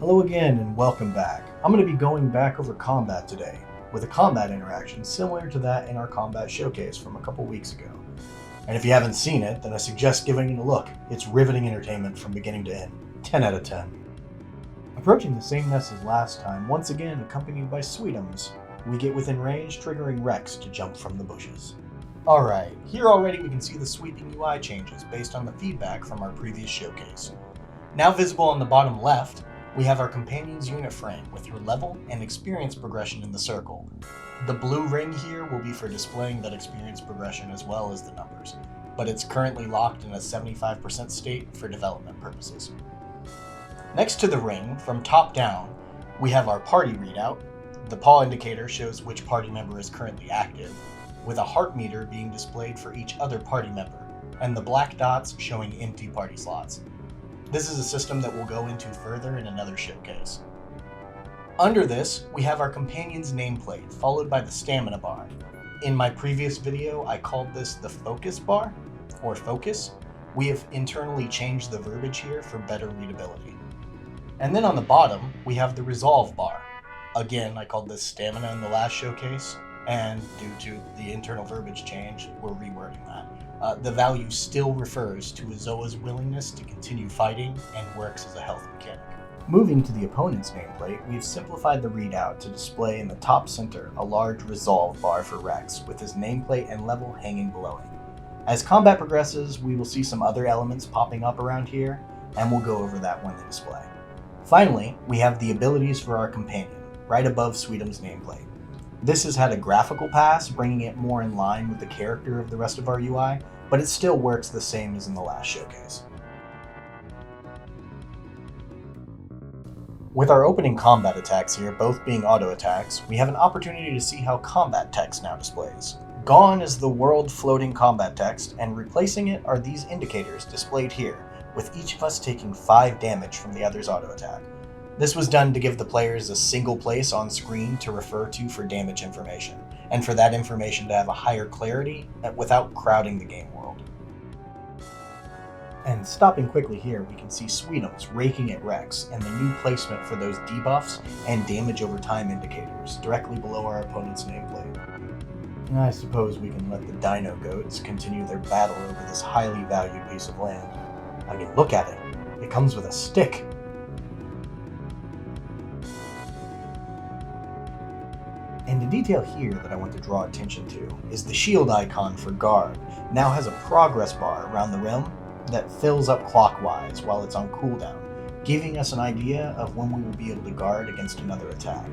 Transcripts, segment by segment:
Hello again and welcome back. I'm going to be going back over combat today, with a combat interaction similar to that in our combat showcase from a couple weeks ago. And if you haven't seen it, then I suggest giving it a look. It's riveting entertainment from beginning to end. 10 out of 10. Approaching the same nest as last time, once again accompanied by Sweetums, we get within range, triggering Rex to jump from the bushes. Alright, here already we can see the sweeping UI changes based on the feedback from our previous showcase. Now visible on the bottom left, we have our companion's unit frame with her level and experience progression in the circle. The blue ring here will be for displaying that experience progression as well as the numbers, but it's currently locked in a 75% state for development purposes. Next to the ring, from top down, we have our party readout. The paw indicator shows which party member is currently active, with a heart meter being displayed for each other party member, and the black dots showing empty party slots. This is a system that we'll go into further in another showcase. Under this, we have our companion's nameplate, followed by the stamina bar. In my previous video, I called this the focus bar, or focus. We have internally changed the verbiage here for better readability. And then on the bottom, we have the resolve bar. Again, I called this stamina in the last showcase, and due to the internal verbiage change, we're rewording that. The value still refers to Azoa's willingness to continue fighting and works as a health mechanic. Moving to the opponent's nameplate, we've simplified the readout to display in the top center a large resolve bar for Rex, with his nameplate and level hanging below him. As combat progresses, we will see some other elements popping up around here, and we'll go over that when they display. Finally, we have the abilities for our companion, right above Sweetum's nameplate. This has had a graphical pass, bringing it more in line with the character of the rest of our UI, but it still works the same as in the last showcase. With our opening combat attacks here both being auto attacks, we have an opportunity to see how combat text now displays. Gone is the world floating combat text, and replacing it are these indicators displayed here, with each of us taking 5 damage from the other's auto attack. This was done to give the players a single place on screen to refer to for damage information, and for that information to have a higher clarity without crowding the game world. And stopping quickly here, we can see Sweetums raking at Rex and the new placement for those debuffs and damage over time indicators directly below our opponent's nameplate. And I suppose we can let the Dino Goats continue their battle over this highly valued piece of land. I mean, look at it. It comes with a stick. And a detail here that I want to draw attention to is the shield icon for guard now has a progress bar around the rim that fills up clockwise while it's on cooldown, giving us an idea of when we will be able to guard against another attack.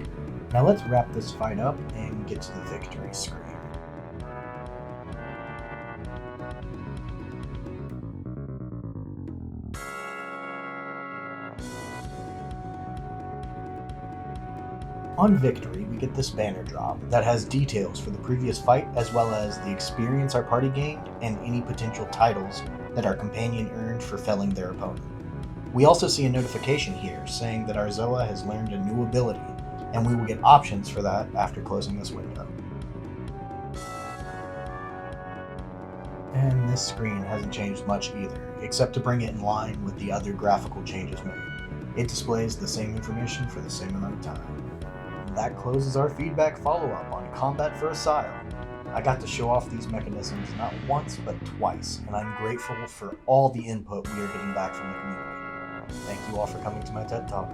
Now let's wrap this fight up and get to the victory screen. On victory, we get this banner drop that has details for the previous fight as well as the experience our party gained and any potential titles that our companion earned for felling their opponent. We also see a notification here saying that our Zoa has learned a new ability, and we will get options for that after closing this window. And this screen hasn't changed much either, except to bring it in line with the other graphical changes made. It displays the same information for the same amount of time. That closes our feedback follow-up on Combat for Asyle. I got to show off these mechanisms not once but twice, and I'm grateful for all the input we are getting back from the community. Thank you all for coming to my TED Talk.